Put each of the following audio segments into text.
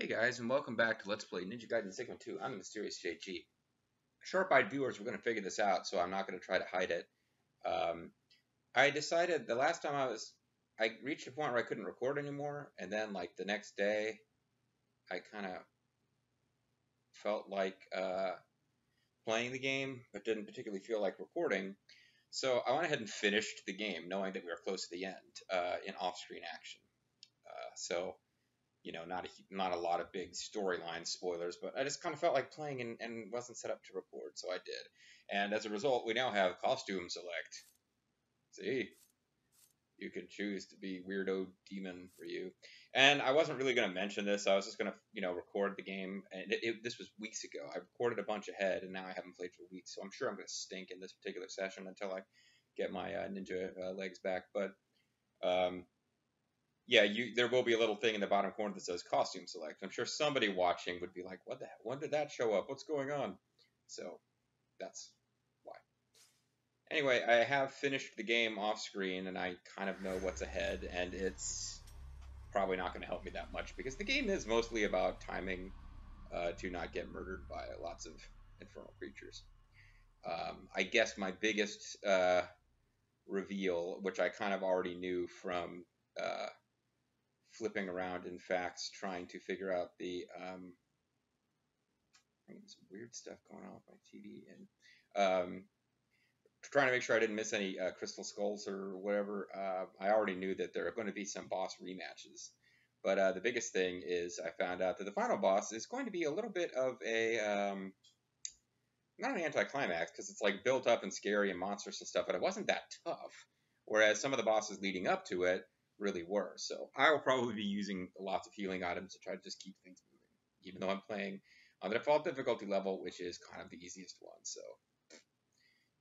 Hey guys, and welcome back to Let's Play Ninja Gaiden Sigma 2. I'm the Mysterious JG. Sharp-eyed viewers, we're going to figure this out, so I'm not going to try to hide it. I decided the last time I reached a point where I couldn't record anymore, and then like the next day, I kind of felt like playing the game, but didn't particularly feel like recording. So I went ahead and finished the game, knowing that we were close to the end in off-screen action. You know, not a lot of big storyline spoilers, but I just kind of felt like playing and wasn't set up to record, so I did. And as a result, we now have costume select. See? You can choose to be Weirdo Demon Ryu. And I wasn't really going to mention this. I was just going to, record the game. And this was weeks ago. I recorded a bunch ahead, and now I haven't played for weeks. So I'm sure I'm going to stink in this particular session until I get my ninja legs back. But yeah, there will be a little thing in the bottom corner that says costume select. I'm sure somebody watching would be like, what the heck? When did that show up? What's going on? So that's why. Anyway, I have finished the game off screen and I kind of know what's ahead, and it's probably not going to help me that much because the game is mostly about timing to not get murdered by lots of infernal creatures. I guess my biggest reveal, which I kind of already knew from flipping around in facts, trying to figure out the some weird stuff going on with my TV, and trying to make sure I didn't miss any crystal skulls or whatever. I already knew that there are going to be some boss rematches, but the biggest thing is I found out that the final boss is going to be a little bit of a not an anticlimax, because it's like built up and scary and monstrous and stuff, but it wasn't that tough, whereas some of the bosses leading up to it really were. So I will probably be using lots of healing items to try to just keep things moving, even though I'm playing on the default difficulty level, which is kind of the easiest one. So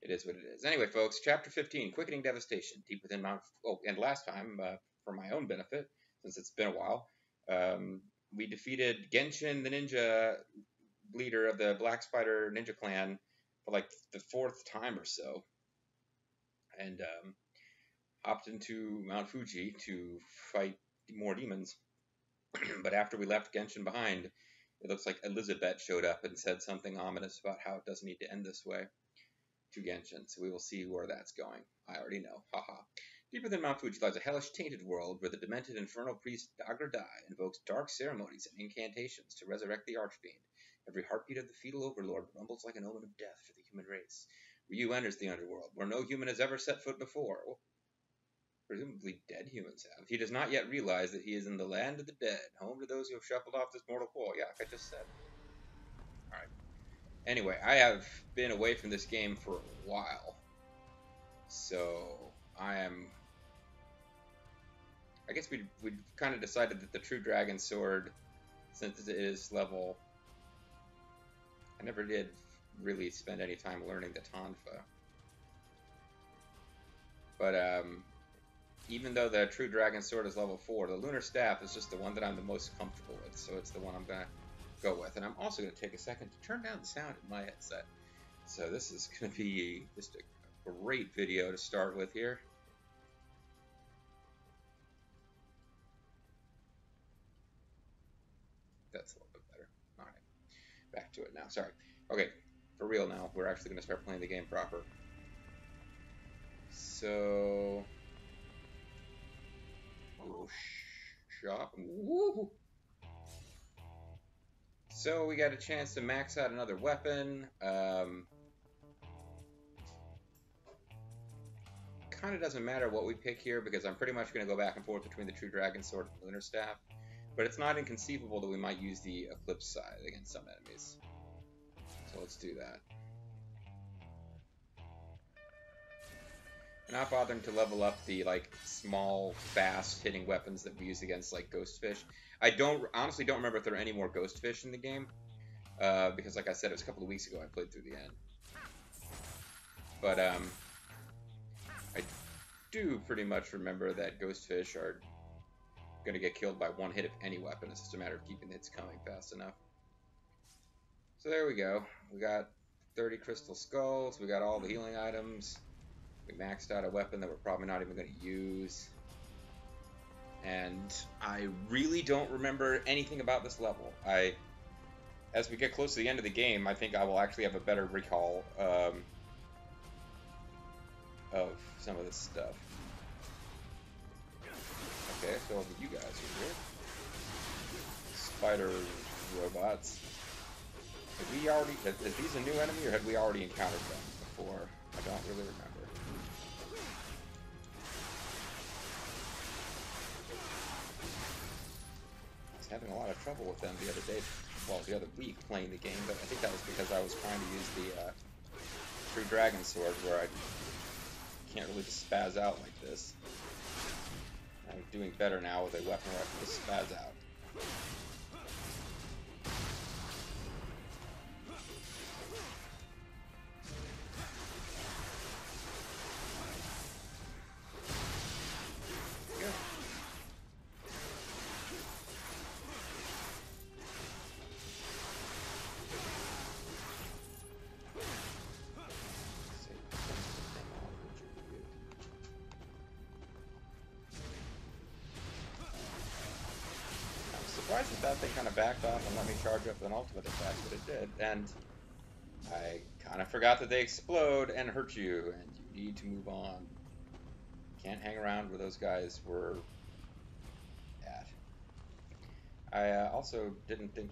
it is what it is. Anyway, folks, Chapter 15, Quickening Devastation, Deep Within Mount... Oh, and last time, for my own benefit, since it's been a while, we defeated Genshin, the ninja leader of the Black Spider Ninja Clan, for like the 4th time or so. And hopped into Mount Fuji to fight more demons. But after we left Genshin behind, it looks like Elizabeth showed up and said something ominous about how it doesn't need to end this way to Genshin. So we will see where that's going. I already know. Haha. Deeper than Mount Fuji lies a hellish, tainted world where the demented infernal priest Dagger Dai invokes dark ceremonies and incantations to resurrect the Archfiend. Every heartbeat of the fetal overlord rumbles like an omen of death for the human race. Ryu enters the underworld, where no human has ever set foot before. Presumably dead humans have. He does not yet realize that he is in the land of the dead, home to those who have shuffled off this mortal coil. Yeah, like I just said. Alright. Anyway, I have been away from this game for a while. So, I guess we kind of decided that the True Dragon Sword, since it is level... I never did really spend any time learning the Tonfa. But, even though the True Dragon Sword is level 4, the Lunar Staff is just the one that I'm the most comfortable with, so it's the one I'm going to go with. And I'm also going to take a second to turn down the sound in my headset. So this is going to be just a great video to start with here. That's a little bit better. Alright, back to it now. Sorry. Okay, for real now, we're actually going to start playing the game proper. So... Oh, shop. Woo! So we got a chance to max out another weapon. Kind of doesn't matter what we pick here because I'm pretty much going to go back and forth between the True Dragon Sword and the Lunar Staff. But it's not inconceivable that we might use the Eclipse side against some enemies. So let's do that. I'm not bothering to level up the like small, fast hitting weapons that we use against like Ghostfish. I honestly don't remember if there are any more Ghostfish in the game, because like I said, it was a couple of weeks ago I played through the end. But I do pretty much remember that Ghostfish are gonna get killed by one hit of any weapon. It's just a matter of keeping the hits coming fast enough. So there we go. We got 30 crystal skulls. We got all the healing items. We maxed out a weapon that we're probably not even going to use. And I really don't remember anything about this level. As we get close to the end of the game, I think I will actually have a better recall of some of this stuff. Okay, so you guys are here. Spider robots. Is these a new enemy, or had we already encountered them before? I don't really remember. I was having a lot of trouble with them the other day, well, the other week playing the game, but I think that was because I was trying to use the True Dragon Sword, where I can't really just spaz out like this. I'm doing better now with a weapon where I can just spaz out. Surprised that thing kind of backed off and let me charge up an ultimate attack, but it did. And I kind of forgot that they explode and hurt you, and you need to move on. Can't hang around where those guys were at. I also didn't think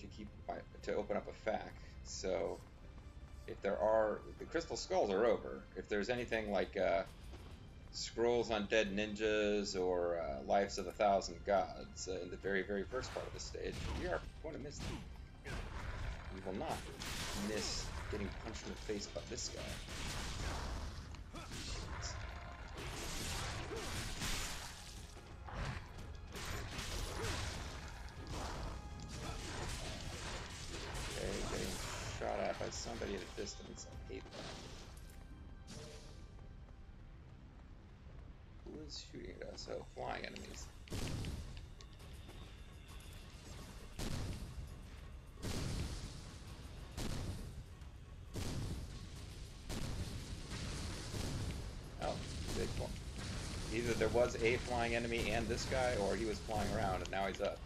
to open up a FAQ, so if there are, the crystal skulls are over. If there's anything like scrolls on dead ninjas or lives of 1,000 gods in the very, very first part of the stage, we are going to miss them. We will not miss getting punched in the face by this guy. Okay, getting shot at by somebody at a distance. I hate that. Who is shooting at us? Oh, flying enemies. Oh, big one. Either there was a flying enemy and this guy, or he was flying around and now he's up.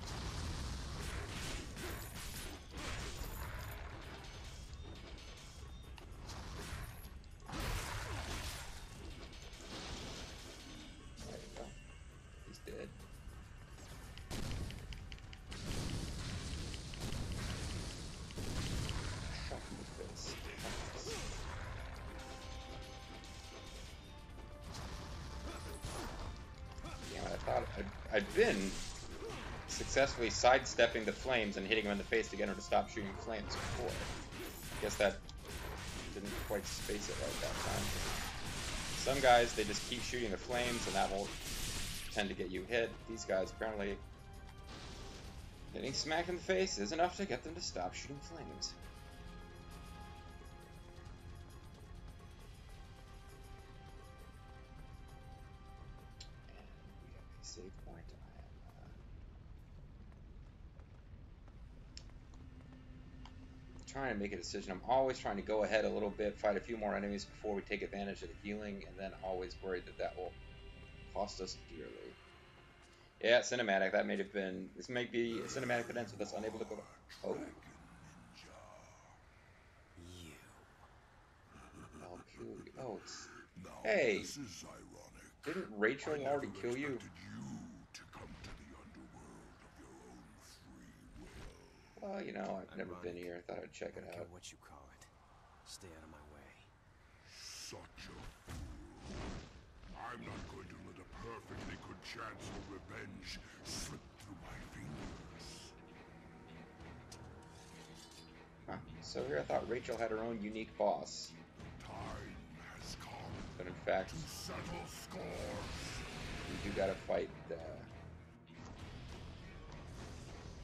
I'd been successfully sidestepping the flames and hitting him in the face to get him to stop shooting flames before. I guess that didn't quite space it right that time. Some guys, they just keep shooting the flames and that will tend to get you hit. These guys, apparently, getting smacked in the face is enough to get them to stop shooting flames. Save point. I am trying to make a decision. I'm always trying to go ahead a little bit, fight a few more enemies before we take advantage of the healing, and then always worried that that will cost us dearly. Yeah, cinematic. That may have been. This may be a cinematic that ends with us unable to go. Oh. I'll kill you. Oh, it's. Hey. Didn't Rachel already kill you? Well, you know, I've never been here. I thought I'd check it out. What you call it? Stay out of my way. Such a fool. I'm not going to let a perfectly good chance of revenge slip through my fingers. Huh. So here I thought Rachel had her own unique boss. Time has come. But in fact, to settle scores. You do gotta fight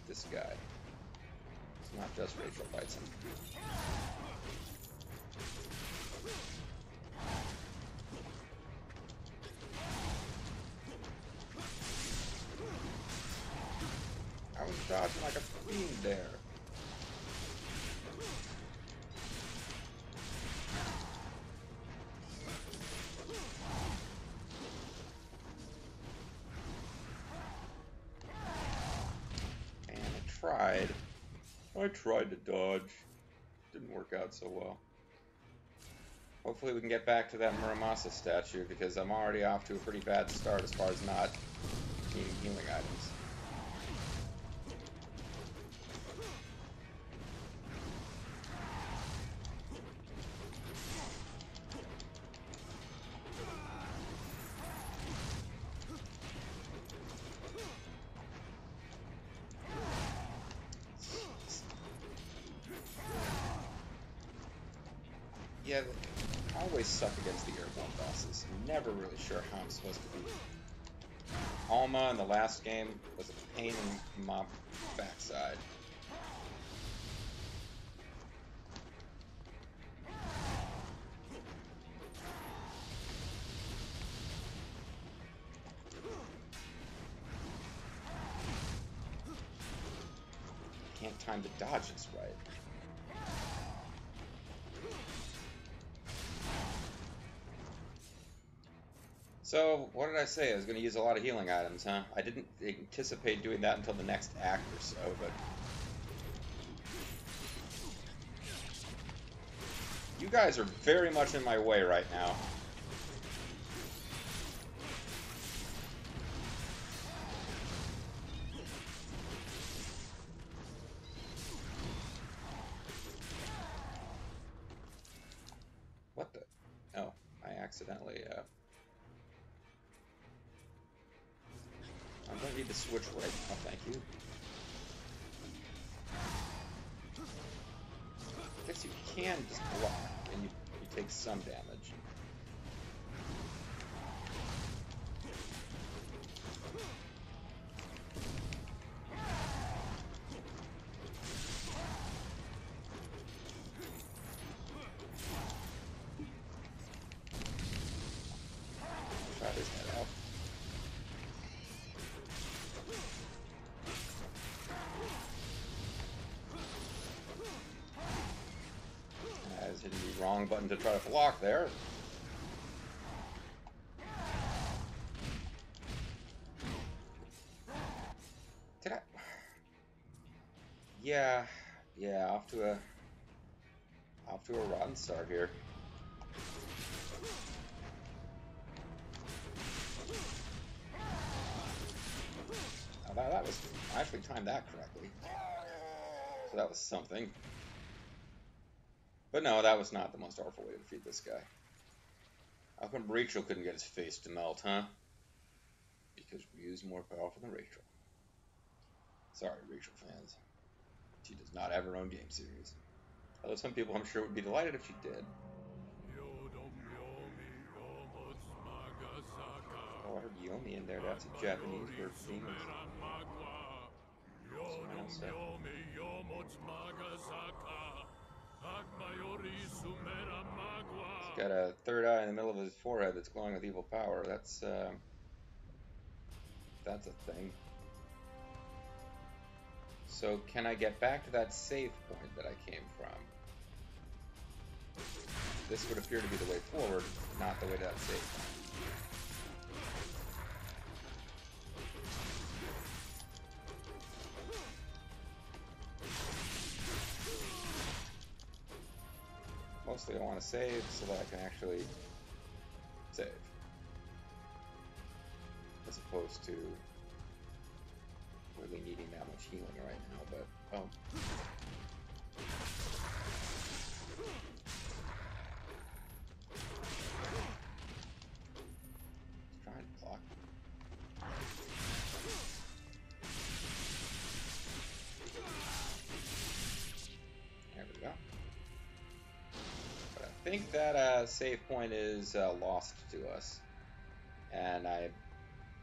this guy. It's not just Rachel fights him. I was dodging like a fiend there. tried. I tried to dodge. Didn't work out so well. Hopefully we can get back to that Muramasa statue, because I'm already off to a pretty bad start as far as not needing healing items. Yeah, I always suck against the airborne bosses. I'm never really sure how I'm supposed to be. Alma in the last game was a pain in my backside. Can't time the dodges right. So, what did I say? I was going to use a lot of healing items, huh? I didn't anticipate doing that until the next act or so, but... You guys are very much in my way right now. What the? Oh, I accidentally, I don't need to switch right now, thank you. I guess you can just block, and you take some damage. Try his head out. I was hitting the wrong button to try to block there. Did I? Yeah, off to a rotten start here. Now that was, I actually timed that correctly. So that was something. But no, that was not the most powerful way to defeat this guy. How come Rachel couldn't get his face to melt, huh? Because Ryu's more powerful than Rachel. Sorry, Rachel fans. She does not have her own game series. Although some people, I'm sure, would be delighted if she did. Oh, I heard Yomi in there. That's a Japanese word for demons. He's got a third eye in the middle of his forehead that's glowing with evil power. That's a thing. So can I get back to that save point that I came from? This would appear to be the way forward, not the way to that save point. Mostly I want to save so that I can actually save. As opposed to really needing that much healing right now, but oh. Let's try and block. There we go. But I think that save point is lost to us. And I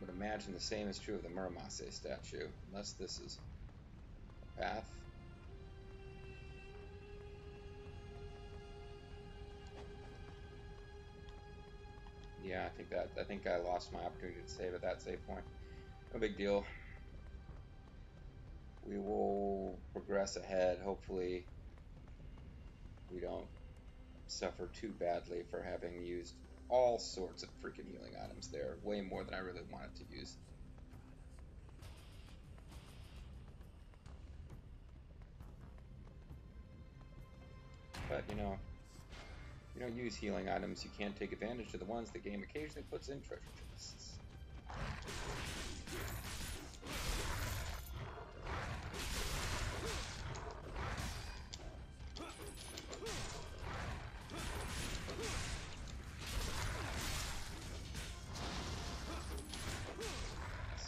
would imagine the same is true of the Muramasa statue, unless this is a path. Yeah, I think I lost my opportunity to save at that save point. No big deal. We will progress ahead. Hopefully we don't suffer too badly for having used all sorts of freaking healing items there. Way more than I really wanted to use. you know, if you don't use healing items, you can't take advantage of the ones the game occasionally puts in treasure chests.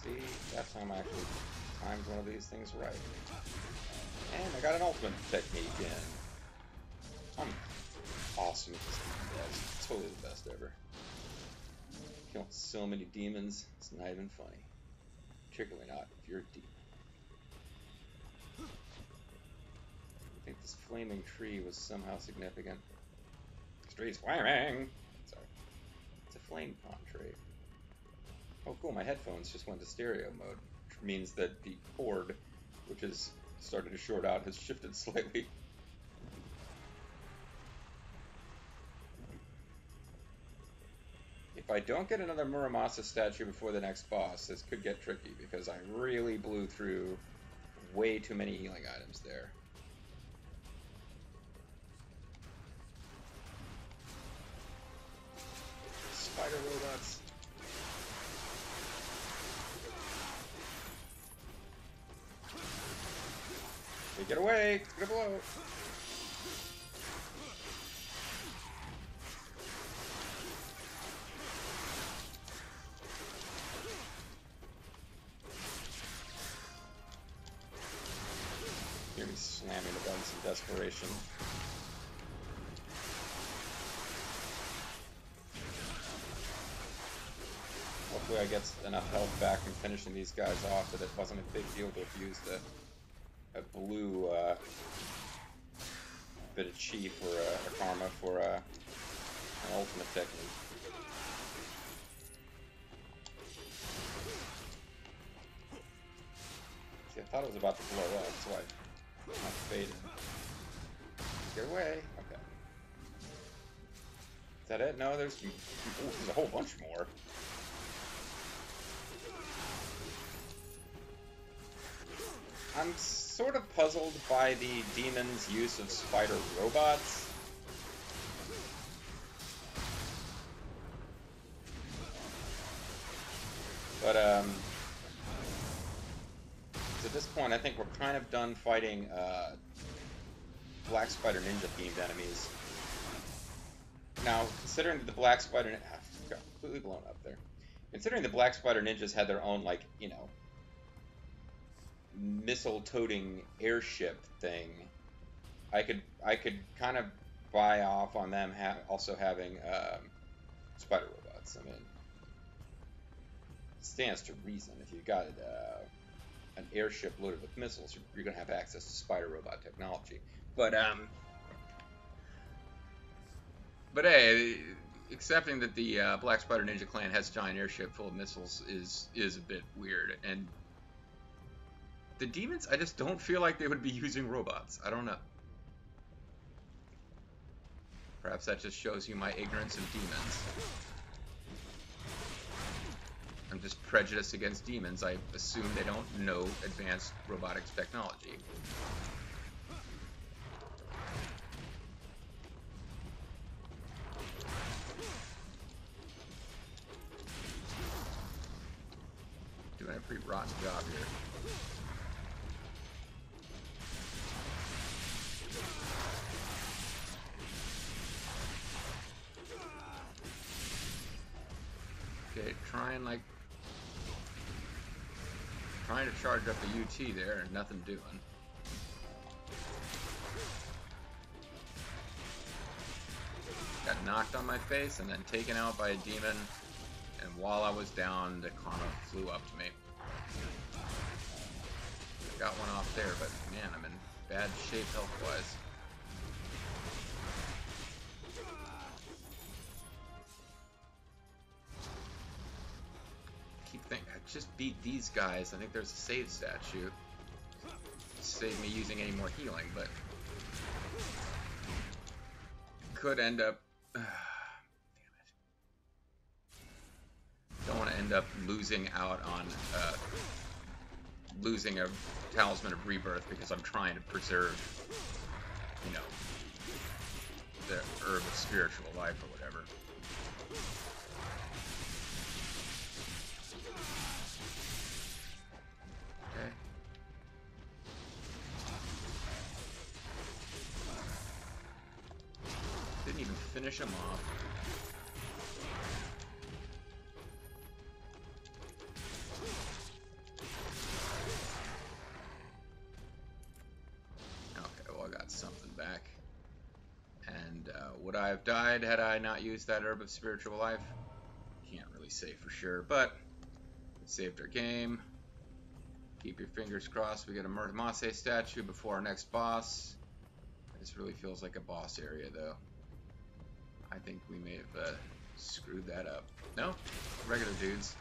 See, that time I actually timed one of these things right. And I got an ultimate technique in. I'm awesome at this game, guys. It's totally the best ever. Killing so many demons, it's not even funny. Particularly not if you're a demon. I think this flaming tree was somehow significant. This tree's flaming! Sorry. It's a flame con trait. Oh cool, my headphones just went to stereo mode, which means that the cord, which has started to short out, has shifted slightly. If I don't get another Muramasa statue before the next boss, this could get tricky, because I really blew through way too many healing items there. Spider robots. Hey, get away! Get below! Hear me slamming the buttons in desperation. Hopefully I get enough health back from finishing these guys off that it wasn't a big deal to have used a blue bit of chi for a karma for an ultimate technique. See, I thought it was about to blow up, so I faded. Get away. Okay. Is that it? No, there's a whole bunch more. I'm sort of puzzled by the demon's use of spider robots. But, so at this point, I think we're kind of done fighting, Black Spider Ninja themed enemies. Now, considering that the Black Spider... got completely blown up there. Considering the Black Spider Ninjas had their own, like, you know, missile-toting airship thing, I could kind of buy off on them also having spider robots. I mean, it stands to reason. If you've got an airship loaded with missiles, you're going to have access to spider robot technology. But hey, accepting that the Black Spider Ninja Clan has a giant airship full of missiles is a bit weird. And the demons, I just don't feel like they would be using robots. I don't know. Perhaps that just shows you my ignorance of demons. I'm just prejudiced against demons. I assume they don't know advanced robotics technology. Doing a pretty rotten job here. Okay, trying to charge up the UT there and nothing doing. Got knocked on my face and then taken out by a demon, and while I was down, the karma flew up to me. Got one off there, but man, I'm in bad shape health-wise. I just beat these guys. I think there's a save statue. Save me using any more healing, but could end up. Damn it! Don't want to end up losing out on losing a talisman of rebirth because I'm trying to preserve, you know, the herb of spiritual life or whatever. Okay. Didn't even finish him off. Okay, well I got something back. And would I have died had I not used that herb of spiritual life? Can't really say for sure, but it saved our game. Keep your fingers crossed we get a Murtamase statue before our next boss. This really feels like a boss area though. I think we may have screwed that up. No, regular dudes.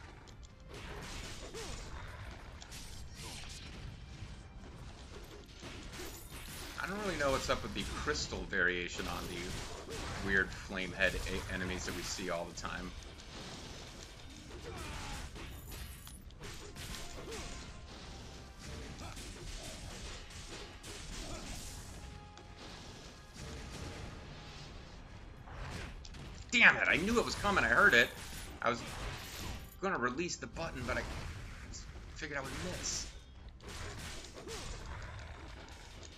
I don't really know what's up with the crystal variation on the weird flame head enemies that we see all the time. Damn it, I knew it was coming, I heard it. I was gonna release the button, but I figured I would miss.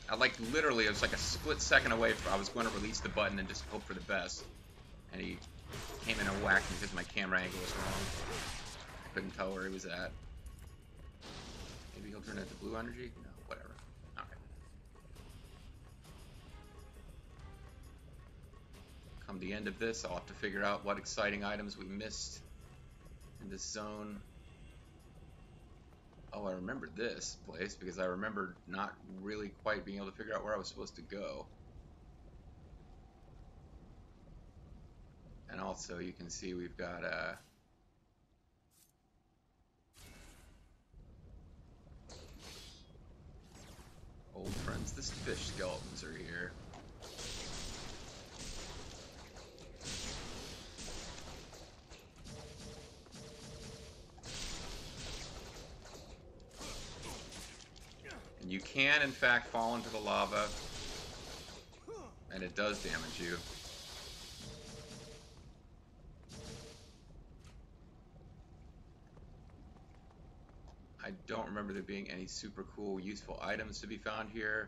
I literally, it was like a split second away from I was going to release the button and just hope for the best. And he came in and whacked me because my camera angle was wrong. I couldn't tell where he was at. Maybe he'll turn into blue energy? No, whatever. Alright. Come the end of this, I'll have to figure out what exciting items we missed in this zone. Oh, I remember this place because I remember not really quite being able to figure out where I was supposed to go. And also, you can see we've got old friends. The fish skeletons are here. And you can, in fact, fall into the lava, and it does damage you. I don't remember there being any super cool, useful items to be found here.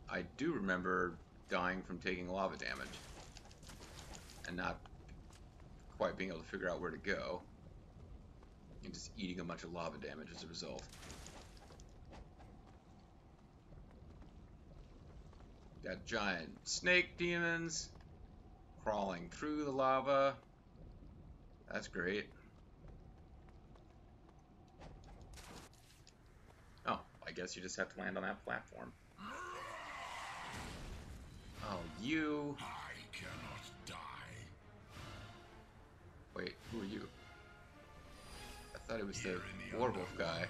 I do remember dying from taking lava damage, and not quite being able to figure out where to go, and just eating a bunch of lava damage as a result. Got giant snake demons crawling through the lava. That's great. Oh, I guess you just have to land on that platform. Oh, you. I cannot die. Wait, who are you? I thought it was the werewolf guy.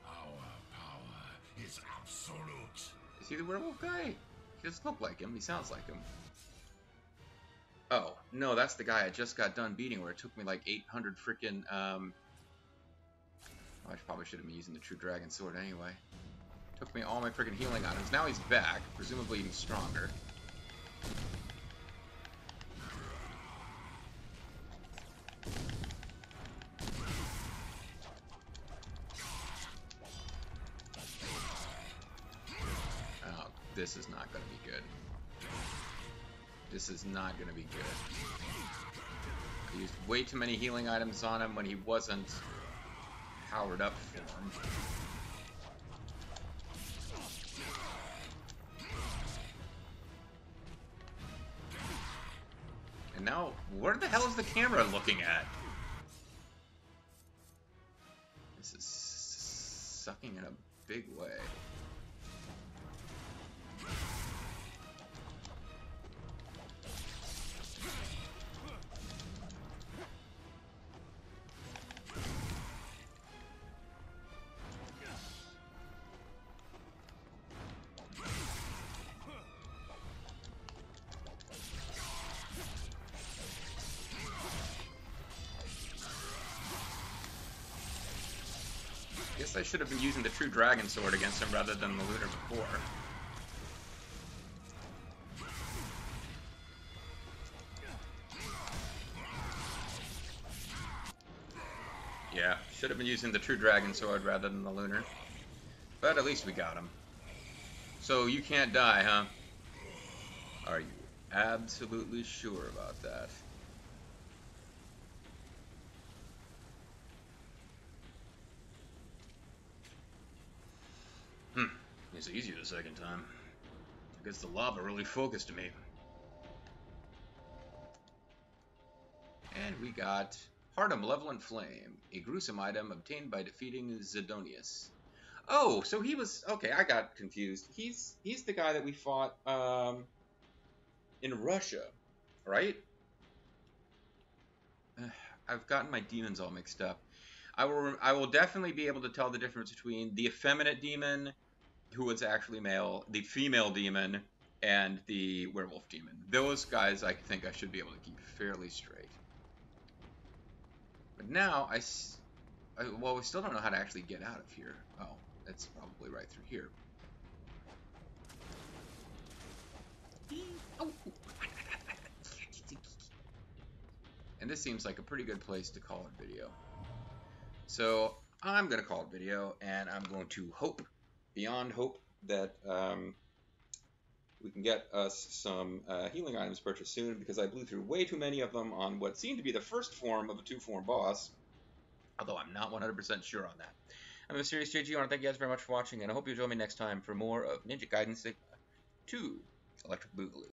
Our power is absolute. Is he the werewolf guy? He doesn't look like him. He sounds like him. Oh, no, that's the guy I just got done beating where it took me like 800 freaking, I probably should have been using the True Dragon Sword anyway. Took me all my freaking healing items. Now he's back, presumably even stronger. Oh, this is not going to be good. This is not going to be good. I used way too many healing items on him when he wasn't powered up for him. And now, where the hell is the camera looking at? This is sucking in a big way. Guess I should have been using the True Dragon Sword against him rather than the Lunar before. Should have been using the True Dragon Sword rather than the Lunar. But at least we got him. So you can't die, huh? Are you absolutely sure about that? It's easier the second time. I guess the lava really focused me. And we got Heart of Malevolent Flame, a gruesome item obtained by defeating Zidonius. Oh, so he was okay. I got confused. He's the guy that we fought in Russia, right? I've gotten my demons all mixed up. I will definitely be able to tell the difference between the effeminate demon, who was actually male, the female demon, and the werewolf demon. Those guys I think I should be able to keep fairly straight. But now well, we still don't know how to actually get out of here. Oh, it's probably right through here. And this seems like a pretty good place to call it video. So I'm going to call it video, and I'm going to hope, beyond hope, that we can get us some healing items purchased soon, because I blew through way too many of them on what seemed to be the first form of a 2-form boss, although I'm not 100% sure on that. I'm a Serious JG. I want to thank you guys very much for watching, and I hope you join me next time for more of Ninja Gaiden Sigma 2 Electric Boogaloo.